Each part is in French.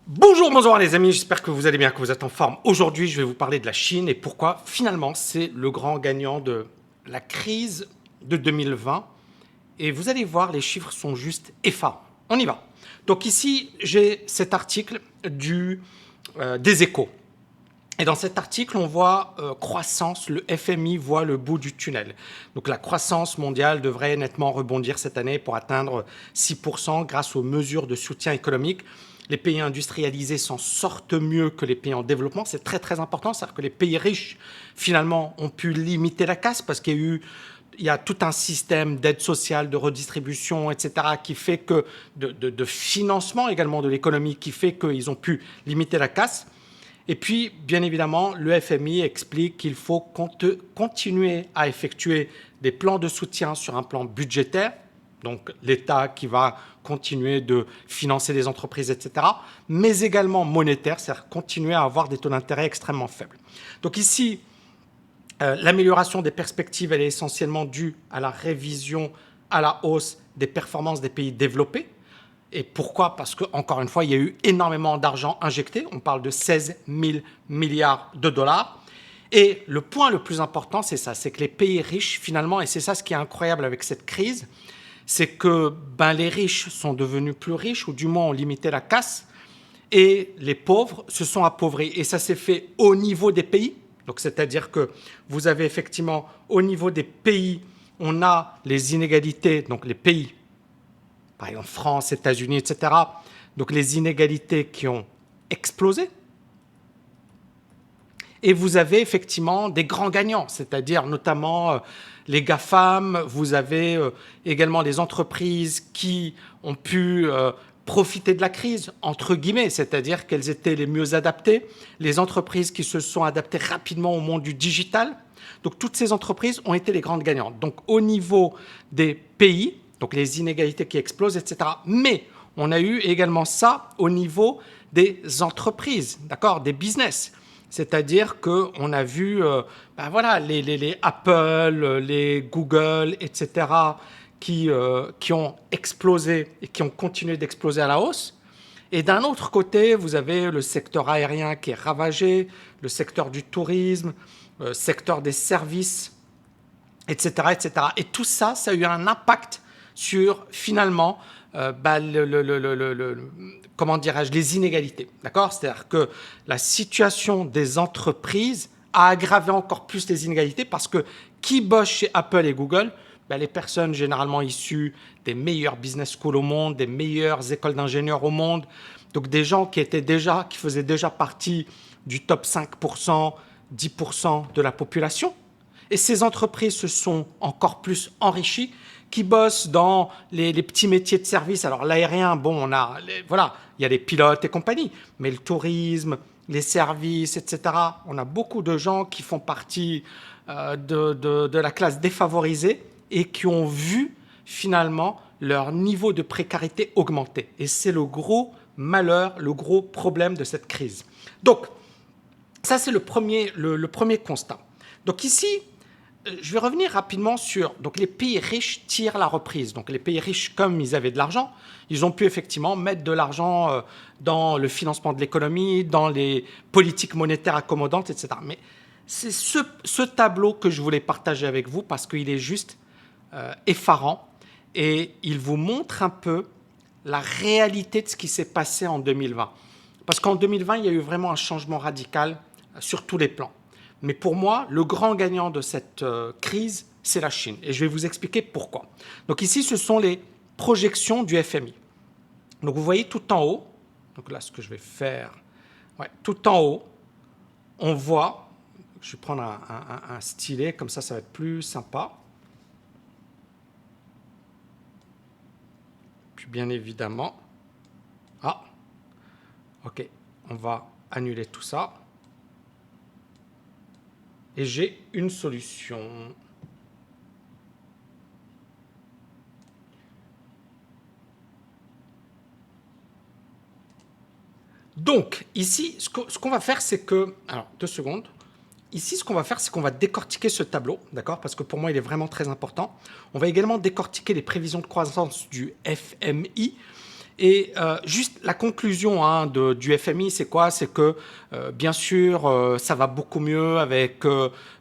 Bonjour les amis, j'espère que vous allez bien, que vous êtes en forme. Aujourd'hui, je vais vous parler de la Chine et pourquoi finalement c'est le grand gagnant de la crise de 2020. Et vous allez voir, les chiffres sont juste effarants. On y va. Donc ici, j'ai cet article des Échos. Et dans cet article, on voit croissance, le FMI voit le bout du tunnel. Donc la croissance mondiale devrait nettement rebondir cette année pour atteindre 6% grâce aux mesures de soutien économique. Les pays industrialisés s'en sortent mieux que les pays en développement. C'est très très important, c'est-à-dire que les pays riches, finalement, ont pu limiter la casse parce qu'il y a tout un système d'aide sociale, de redistribution, etc., qui fait que, de financement également de l'économie, qui fait qu'ils ont pu limiter la casse. Et puis, bien évidemment, le FMI explique qu'il faut continuer à effectuer des plans de soutien sur un plan budgétaire, donc l'État qui va continuer de financer les entreprises, etc., mais également monétaire, c'est-à-dire continuer à avoir des taux d'intérêt extrêmement faibles. Donc ici, l'amélioration des perspectives, elle est essentiellement due à la révision à la hausse des performances des pays développés. Et pourquoi? Parce qu'encore une fois, il y a eu énormément d'argent injecté. On parle de 16 000 milliards de dollars. Et le point le plus important, c'est ça, c'est que les pays riches, finalement, et c'est ça ce qui est incroyable avec cette crise, c'est que les riches sont devenus plus riches, ou du moins ont limité la casse, et les pauvres se sont appauvris. Et ça s'est fait au niveau des pays. Donc, c'est-à-dire que vous avez effectivement, au niveau des pays, on a les inégalités, donc les pays, par exemple France, États-Unis, etc. Donc les inégalités qui ont explosé. Et vous avez effectivement des grands gagnants, c'est-à-dire notamment les GAFAM, vous avez également les entreprises qui ont pu profiter de la crise, entre guillemets, c'est-à-dire qu'elles étaient les mieux adaptées, les entreprises qui se sont adaptées rapidement au monde du digital. Donc toutes ces entreprises ont été les grandes gagnantes. Donc au niveau des pays, donc les inégalités qui explosent, etc. Mais on a eu également ça au niveau des entreprises, d'accord, des business. C'est-à-dire qu'on a vu voilà, les Apple, les Google, etc., qui ont explosé et qui ont continué d'exploser à la hausse. Et d'un autre côté, vous avez le secteur aérien qui est ravagé, le secteur du tourisme, le secteur des services, etc., etc. Et tout ça, ça a eu un impact sur, finalement, comment dirais-je, les inégalités. D'accord? C'est-à-dire que la situation des entreprises a aggravé encore plus les inégalités parce que qui bosse chez Apple et Google? Les personnes généralement issues des meilleures business schools au monde, des meilleures écoles d'ingénieurs au monde, donc des gens qui faisaient déjà partie du top 5%, 10% de la population. Et ces entreprises se sont encore plus enrichies, qui bossent dans les petits métiers de service. Alors l'aérien, bon, voilà, il y a les pilotes et compagnie, mais le tourisme, les services, etc. On a beaucoup de gens qui font partie de la classe défavorisée et qui ont vu finalement leur niveau de précarité augmenter. Et c'est le gros malheur, le gros problème de cette crise. Donc, ça c'est le premier constat. Donc ici, je vais revenir rapidement sur... Donc les pays riches tirent la reprise. Donc les pays riches, comme ils avaient de l'argent, ils ont pu effectivement mettre de l'argent dans le financement de l'économie, dans les politiques monétaires accommodantes, etc. Mais c'est ce tableau que je voulais partager avec vous parce qu'il est juste effarant et il vous montre un peu la réalité de ce qui s'est passé en 2020. Parce qu'en 2020, il y a eu vraiment un changement radical sur tous les plans. Mais pour moi, le grand gagnant de cette crise, c'est la Chine. Et je vais vous expliquer pourquoi. Donc ici, ce sont les projections du FMI. Donc vous voyez tout en haut, donc là, ce que je vais faire, tout en haut, on voit, je vais prendre un stylet, comme ça va être plus sympa. Puis bien évidemment, ok, on va annuler tout ça. Et j'ai une solution. Donc, ici, ce qu'on va faire, c'est que... Alors, 2 secondes. Ici, ce qu'on va faire, c'est qu'on va décortiquer ce tableau, d'accord? Parce que pour moi, il est vraiment très important. On va également décortiquer les prévisions de croissance du FMI Et juste la conclusion du FMI, c'est quoi? C'est que, bien sûr, ça va beaucoup mieux avec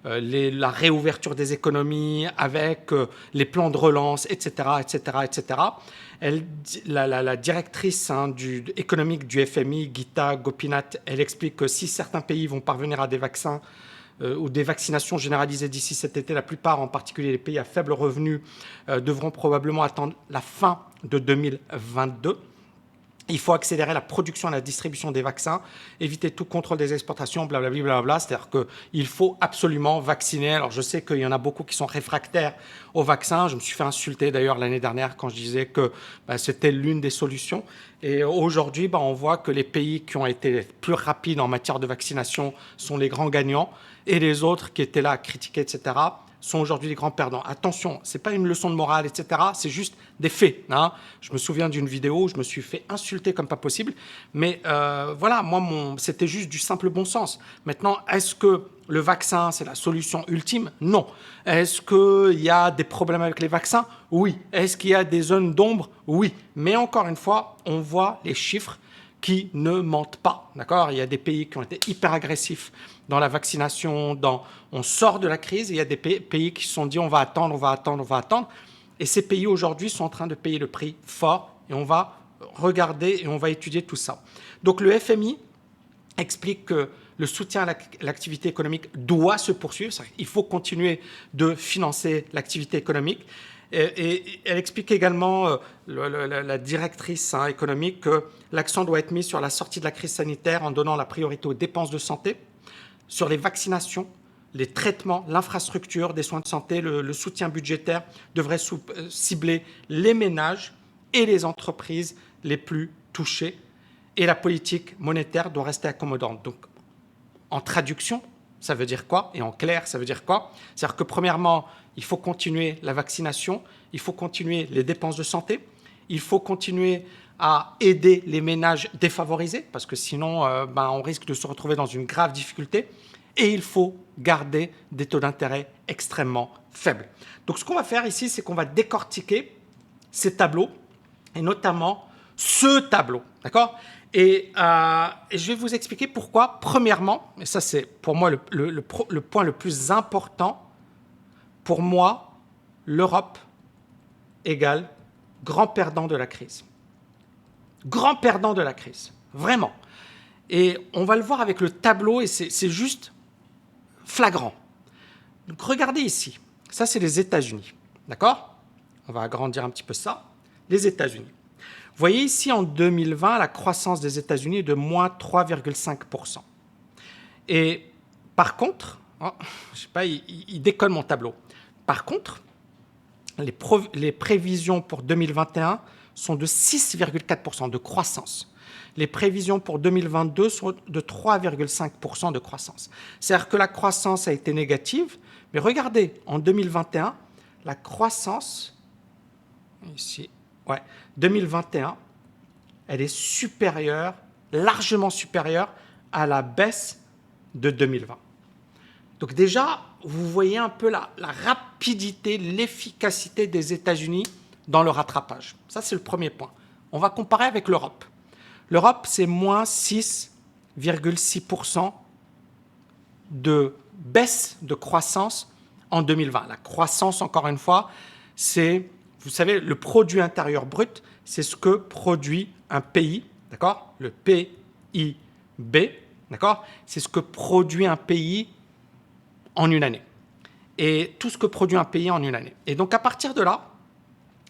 la réouverture des économies, avec les plans de relance, etc., etc., etc. La directrice économique du FMI, Geeta Gopinath, elle explique que si certains pays vont parvenir à des vaccins ou des vaccinations généralisées d'ici cet été, la plupart, en particulier les pays à faible revenu, devront probablement attendre la fin de 2022. Il faut accélérer la production et la distribution des vaccins, éviter tout contrôle des exportations, blablabla, blablabla. C'est-à-dire qu'il faut absolument vacciner. Alors, je sais qu'il y en a beaucoup qui sont réfractaires au vaccin. Je me suis fait insulter d'ailleurs l'année dernière quand je disais que c'était l'une des solutions. Et aujourd'hui, on voit que les pays qui ont été plus rapides en matière de vaccination sont les grands gagnants et les autres qui étaient là à critiquer, etc., sont aujourd'hui les grands perdants. Attention, ce n'est pas une leçon de morale, etc. C'est juste des faits. Je me souviens d'une vidéo où je me suis fait insulter comme pas possible. Mais voilà, moi, c'était juste du simple bon sens. Maintenant, est-ce que le vaccin, c'est la solution ultime? Non. Est-ce qu'il y a des problèmes avec les vaccins? Oui. Est-ce qu'il y a des zones d'ombre? Oui. Mais encore une fois, on voit les chiffres qui ne mentent pas. D'accord? Il y a des pays qui ont été hyper agressifs dans la vaccination, on sort de la crise, et il y a des pays qui se sont dit on va attendre, on va attendre, on va attendre. Et ces pays aujourd'hui sont en train de payer le prix fort, et on va regarder et on va étudier tout ça. Donc le FMI explique que le soutien à l'activité économique doit se poursuivre. Il faut continuer de financer l'activité économique. Et elle explique également, la directrice économique, que l'accent doit être mis sur la sortie de la crise sanitaire en donnant la priorité aux dépenses de santé, sur les vaccinations, les traitements, l'infrastructure des soins de santé. Le soutien budgétaire devrait cibler les ménages et les entreprises les plus touchées. Et la politique monétaire doit rester accommodante. Donc, en traduction, ça veut dire quoi? Et en clair, ça veut dire quoi? C'est-à-dire que premièrement, il faut continuer la vaccination, il faut continuer les dépenses de santé, il faut continuer à aider les ménages défavorisés, parce que sinon, on risque de se retrouver dans une grave difficulté, et il faut garder des taux d'intérêt extrêmement faibles. Donc ce qu'on va faire ici, c'est qu'on va décortiquer ces tableaux, et notamment ce tableau, d'accord? Et je vais vous expliquer pourquoi, premièrement, et ça c'est pour moi le point le plus important, pour moi, l'Europe égale grand perdant de la crise. Grand perdant de la crise, vraiment. Et on va le voir avec le tableau, et c'est juste flagrant. Donc regardez ici, ça c'est les États-Unis, d'accord? On va agrandir un petit peu ça, les États-Unis. Vous voyez ici, en 2020, la croissance des États-Unis est de moins 3,5%. Et par contre, je ne sais pas, il déconne mon tableau. Par contre, les prévisions pour 2021 sont de 6,4% de croissance. Les prévisions pour 2022 sont de 3,5% de croissance. C'est-à-dire que la croissance a été négative, mais regardez, en 2021, la croissance, ici, 2021, elle est supérieure, largement supérieure à la baisse de 2020. Donc déjà, vous voyez un peu la rapidité, l'efficacité des États-Unis dans le rattrapage. Ça, c'est le premier point. On va comparer avec l'Europe. L'Europe, c'est moins 6,6% de baisse de croissance en 2020. La croissance, encore une fois, c'est, vous savez, le produit intérieur brut, c'est ce que produit un pays, d'accord? Le PIB, d'accord? C'est ce que produit un pays en une année. Et tout ce que produit un pays en une année. Et donc, à partir de là,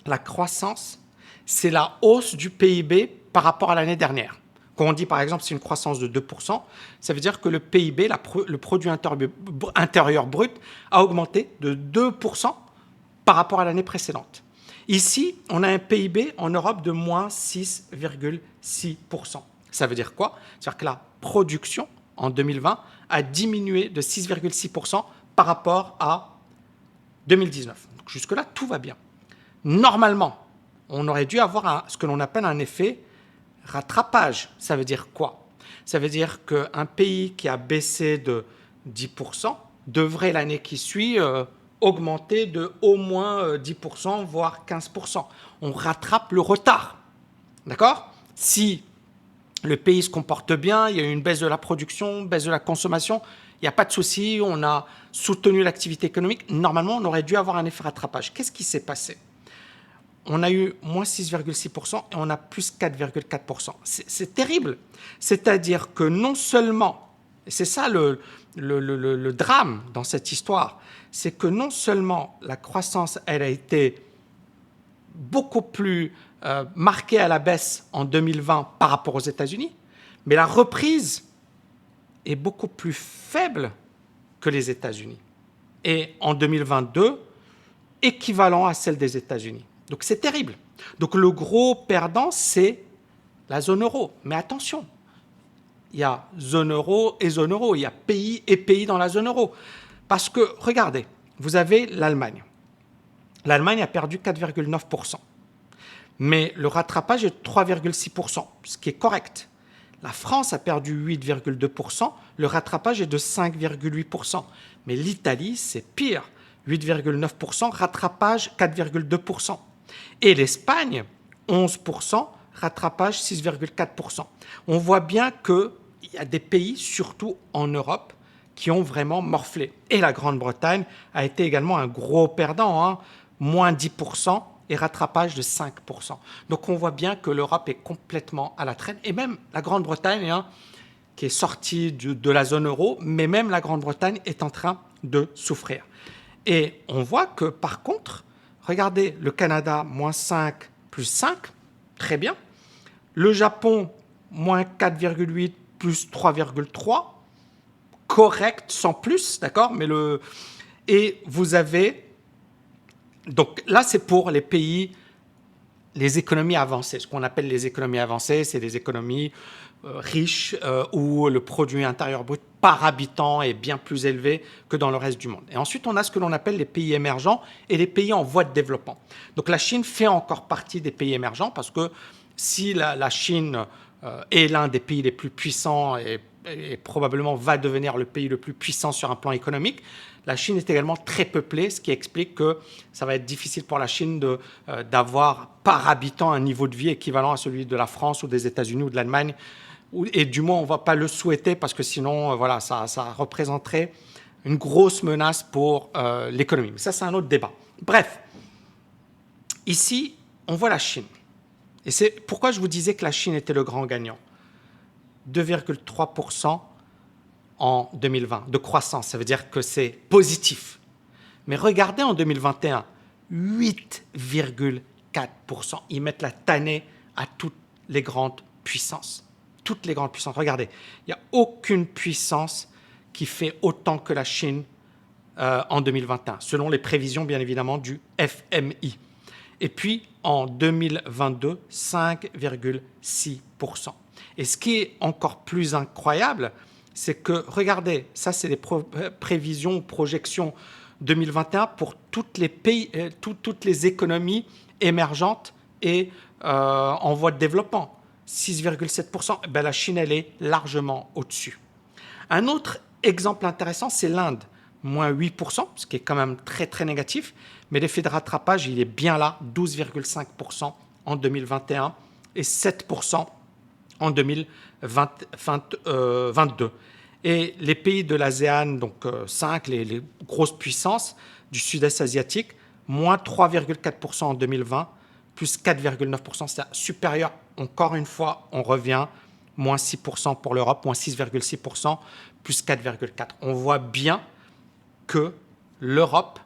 la croissance, c'est la hausse du PIB par rapport à l'année dernière. Quand on dit, par exemple, c'est une croissance de 2%, ça veut dire que le PIB, le produit intérieur brut, a augmenté de 2% par rapport à l'année précédente. Ici, on a un PIB en Europe de moins 6,6%. Ça veut dire quoi? C'est-à-dire que la production, en 2020, a diminué de 6,6% par rapport à 2019. Donc jusque-là, tout va bien. Normalement, on aurait dû avoir ce que l'on appelle un effet rattrapage. Ça veut dire quoi? Ça veut dire qu'un pays qui a baissé de 10% devrait, l'année qui suit, augmenter de au moins 10%, voire 15%. On rattrape le retard. D'accord? Si le pays se comporte bien, il y a eu une baisse de la production, baisse de la consommation, il n'y a pas de souci, on a soutenu l'activité économique, normalement, on aurait dû avoir un effet rattrapage. Qu'est-ce qui s'est passé? On a eu moins 6,6% et on a plus 4,4%. C'est terrible. C'est-à-dire que non seulement, et c'est ça le drame dans cette histoire, c'est que non seulement la croissance, elle a été beaucoup plus marquée à la baisse en 2020 par rapport aux États-Unis, mais la reprise est beaucoup plus faible que les États-Unis. Et en 2022, équivalent à celle des États-Unis. Donc c'est terrible. Donc le gros perdant, c'est la zone euro. Mais attention, il y a zone euro et zone euro. Il y a pays et pays dans la zone euro. Parce que, regardez, vous avez l'Allemagne. L'Allemagne a perdu 4,9%. Mais le rattrapage est de 3,6%, ce qui est correct. La France a perdu 8,2%, le rattrapage est de 5,8%. Mais l'Italie, c'est pire. 8,9%, rattrapage 4,2%. Et l'Espagne, 11%, rattrapage 6,4%. On voit bien qu'il y a des pays, surtout en Europe, qui ont vraiment morflé. Et la Grande-Bretagne a été également un gros perdant, hein, moins 10% et rattrapage de 5%. Donc on voit bien que l'Europe est complètement à la traîne. Et même la Grande-Bretagne, hein, qui est sortie de la zone euro, mais même la Grande-Bretagne est en train de souffrir. Et on voit que par contre, regardez, le Canada, moins 5 plus 5, très bien. Le Japon, moins 4,8 plus 3,3, correct, sans plus, d'accord. Et vous avez... Donc là, c'est pour les pays, les économies avancées. Ce qu'on appelle les économies avancées, c'est des économies riches où le produit intérieur brut par habitant est bien plus élevé que dans le reste du monde. Et ensuite, on a ce que l'on appelle les pays émergents et les pays en voie de développement. Donc la Chine fait encore partie des pays émergents parce que si la Chine est l'un des pays les plus puissants et probablement va devenir le pays le plus puissant sur un plan économique, la Chine est également très peuplée, ce qui explique que ça va être difficile pour la Chine d'avoir par habitant un niveau de vie équivalent à celui de la France ou des États-Unis ou de l'Allemagne. Et du moins, on ne va pas le souhaiter parce que sinon, voilà, ça représenterait une grosse menace pour l'économie. Mais ça, c'est un autre débat. Bref, ici, on voit la Chine. Et c'est pourquoi je vous disais que la Chine était le grand gagnant. 2,3% en 2020 de croissance, ça veut dire que c'est positif. Mais regardez en 2021, 8,4%. Ils mettent la tannée à toutes les grandes puissances. Toutes les grandes puissances. Regardez, il n'y a aucune puissance qui fait autant que la Chine en 2021, selon les prévisions, bien évidemment, du FMI. Et puis, en 2022, 5,6%. Et ce qui est encore plus incroyable, c'est que, regardez, ça, c'est les prévisions, projections 2021 pour toutes les pays, toutes les économies émergentes et en voie de développement. 6,7%, ben la Chine, elle est largement au-dessus. Un autre exemple intéressant, c'est l'Inde, moins 8%, ce qui est quand même très, très négatif, mais l'effet de rattrapage, il est bien là, 12,5% en 2021 et 7% en 2022. Et les pays de l'ASEAN, donc 5, les grosses puissances du sud-est asiatique, moins 3,4% en 2020, plus 4,9%, c'est supérieur. Encore une fois, on revient, moins 6% pour l'Europe, moins 6,6%, plus 4,4%. On voit bien que l'Europe,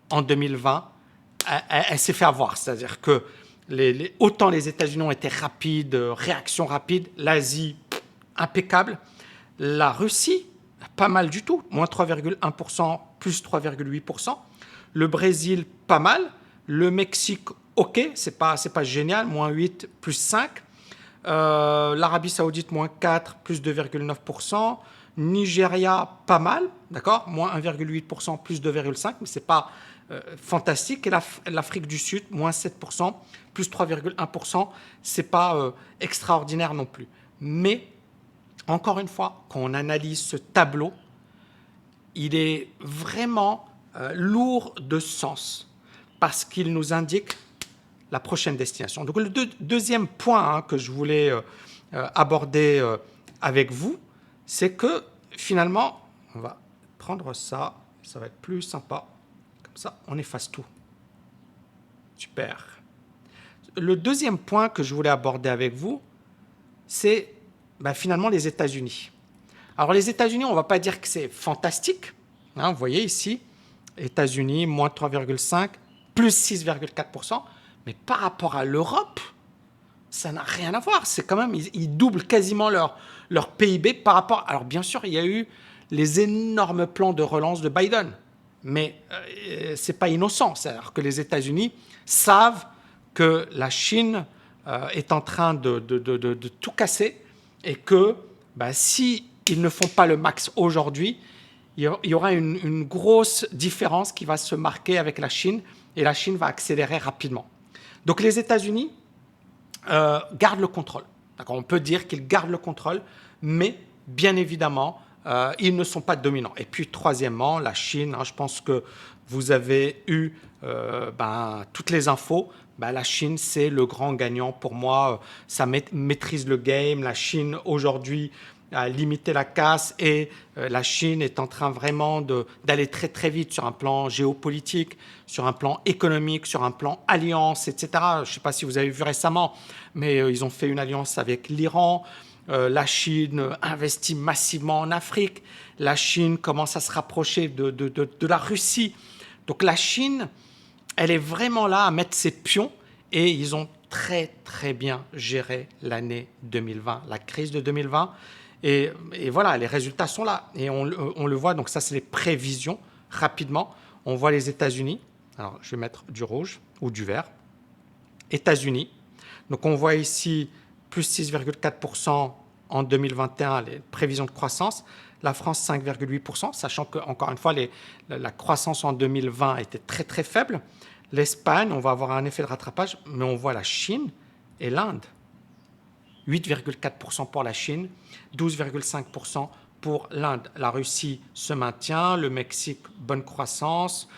en 2020, elle s'est fait avoir. C'est-à-dire que autant les États-Unis ont été rapides, réaction rapide, l'Asie, impeccable. La Russie, pas mal du tout, moins 3,1%, plus 3,8%. Le Brésil, pas mal. Le Mexique, OK, c'est pas génial, moins 8, plus 5. L'Arabie Saoudite, moins 4, plus 2,9%. Nigeria, pas mal, d'accord, moins 1,8%, plus 2,5%, mais ce n'est pas fantastique. Et l'Afrique du Sud, moins 7%, plus 3,1%, ce n'est pas extraordinaire non plus. Mais, encore une fois, quand on analyse ce tableau, il est vraiment lourd de sens, parce qu'il nous indique la prochaine destination. Donc le deuxième point que je voulais aborder avec vous, c'est que finalement, on va prendre ça, ça va être plus sympa. Comme ça, on efface tout. Super. Le deuxième point que je voulais aborder avec vous, c'est finalement les États-Unis. Alors les États-Unis, on ne va pas dire que c'est fantastique. Hein, vous voyez ici, États-Unis, moins 3,5, plus 6,4%. Mais par rapport à l'Europe, ça n'a rien à voir. C'est quand même, ils doublent quasiment leur PIB par rapport. Alors bien sûr, il y a eu les énormes plans de relance de Biden, mais ce n'est pas innocent. C'est-à-dire que les États-Unis savent que la Chine est en train de tout casser et que si ils ne font pas le max aujourd'hui, il y aura une grosse différence qui va se marquer avec la Chine et la Chine va accélérer rapidement. Donc les États-Unis gardent le contrôle. On peut dire qu'ils gardent le contrôle, mais bien évidemment, ils ne sont pas dominants. Et puis troisièmement, la Chine, je pense que vous avez eu toutes les infos. La Chine, c'est le grand gagnant pour moi. Ça maîtrise le game. La Chine, aujourd'hui, a limité la casse et la Chine est en train vraiment d'aller très très vite sur un plan géopolitique, sur un plan économique, sur un plan alliance, etc. Je ne sais pas si vous avez vu récemment, mais ils ont fait une alliance avec l'Iran. La Chine investit massivement en Afrique. La Chine commence à se rapprocher de la Russie. Donc la Chine, elle est vraiment là à mettre ses pions et ils ont très très bien géré l'année 2020, la crise de 2020. Et voilà, les résultats sont là. Et on le voit, donc ça, c'est les prévisions. Rapidement, on voit les États-Unis. Alors, je vais mettre du rouge ou du vert. États-Unis. Donc, on voit ici plus 6,4% en 2021, les prévisions de croissance. La France, 5,8%, sachant qu'encore une fois, la croissance en 2020 était très, très faible. L'Espagne, on va avoir un effet de rattrapage, mais on voit la Chine et l'Inde. 8,4% pour la Chine, 12,5% pour l'Inde. La Russie se maintient, le Mexique, bonne croissance.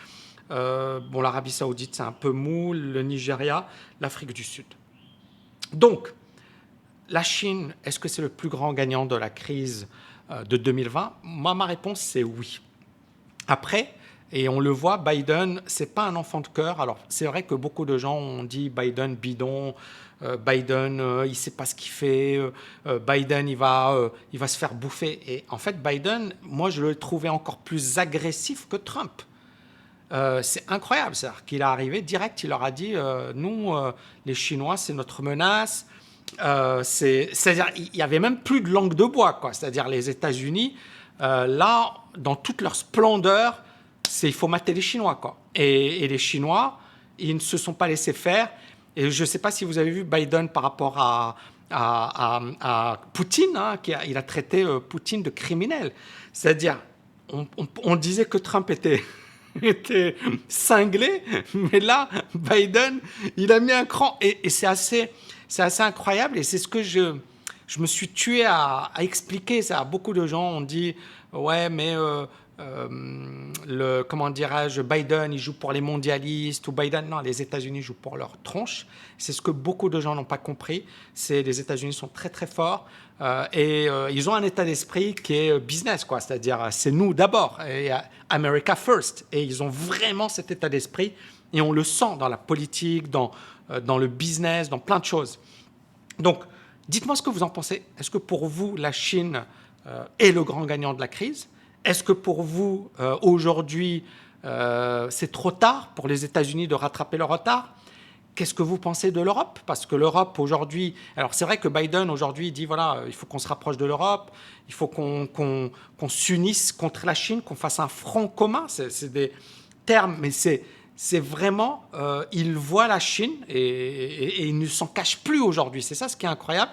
L'Arabie Saoudite, c'est un peu mou, le Nigeria, l'Afrique du Sud. Donc, la Chine, est-ce que c'est le plus grand gagnant de la crise de 2020 ? Moi, ma réponse, c'est oui. Après, et on le voit, Biden, ce n'est pas un enfant de cœur. Alors, c'est vrai que beaucoup de gens ont dit Biden bidon, Biden, il ne sait pas ce qu'il fait, Biden, il va se faire bouffer. Et en fait, Biden, moi, je le trouvais encore plus agressif que Trump. C'est incroyable, c'est-à-dire qu'il est arrivé direct, il leur a dit nous, les Chinois, c'est notre menace. C'est-à-dire, il n'y avait même plus de langue de bois, quoi. C'est-à-dire, les États-Unis, là, dans toute leur splendeur, il faut mater les Chinois, quoi. Et les Chinois, ils ne se sont pas laissés faire. Et je ne sais pas si vous avez vu Biden par rapport à Poutine, il a traité Poutine de criminel. C'est-à-dire, on disait que Trump était cinglé, mais là, Biden, il a mis un cran. Et c'est assez incroyable. Et c'est ce que je me suis tué à expliquer. Ça, beaucoup de gens ont dit, ouais, mais comment dirais-je, Biden, il joue pour les mondialistes, ou Biden, non, les États-Unis jouent pour leur tronche. C'est ce que beaucoup de gens n'ont pas compris. Les États-Unis sont très très forts et ils ont un état d'esprit qui est business, quoi. C'est-à-dire, c'est nous d'abord, et America first. Et ils ont vraiment cet état d'esprit et on le sent dans la politique, dans le business, dans plein de choses. Donc, dites-moi ce que vous en pensez. Est-ce que pour vous, la Chine est le grand gagnant de la crise ? Est-ce que pour vous, aujourd'hui, c'est trop tard pour les États-Unis de rattraper leur retard ? Qu'est-ce que vous pensez de l'Europe ? Parce que l'Europe, aujourd'hui... Alors, c'est vrai que Biden, aujourd'hui, dit, voilà, il faut qu'on se rapproche de l'Europe, il faut qu'on s'unisse contre la Chine, qu'on fasse un front commun. C'est des termes, mais c'est vraiment... il voit la Chine et il ne s'en cache plus aujourd'hui. C'est ça ce qui est incroyable.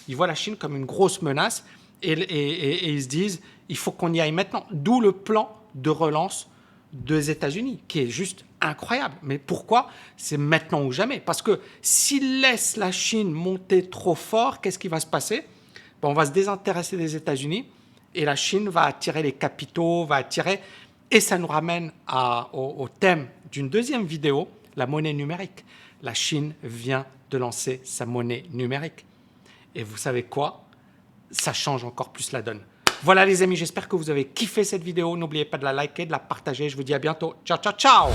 Il voit la Chine comme une grosse menace et ils se disent... Il faut qu'on y aille maintenant. D'où le plan de relance des États-Unis, qui est juste incroyable. Mais pourquoi ? C'est maintenant ou jamais. Parce que s'ils laissent la Chine monter trop fort, qu'est-ce qui va se passer ? On va se désintéresser des États-Unis et la Chine va attirer les capitaux, va attirer... Et ça nous ramène au thème d'une deuxième vidéo, la monnaie numérique. La Chine vient de lancer sa monnaie numérique. Et vous savez quoi? Ça change encore plus la donne. Voilà les amis, j'espère que vous avez kiffé cette vidéo. N'oubliez pas de la liker, de la partager. Je vous dis à bientôt. Ciao, ciao, ciao!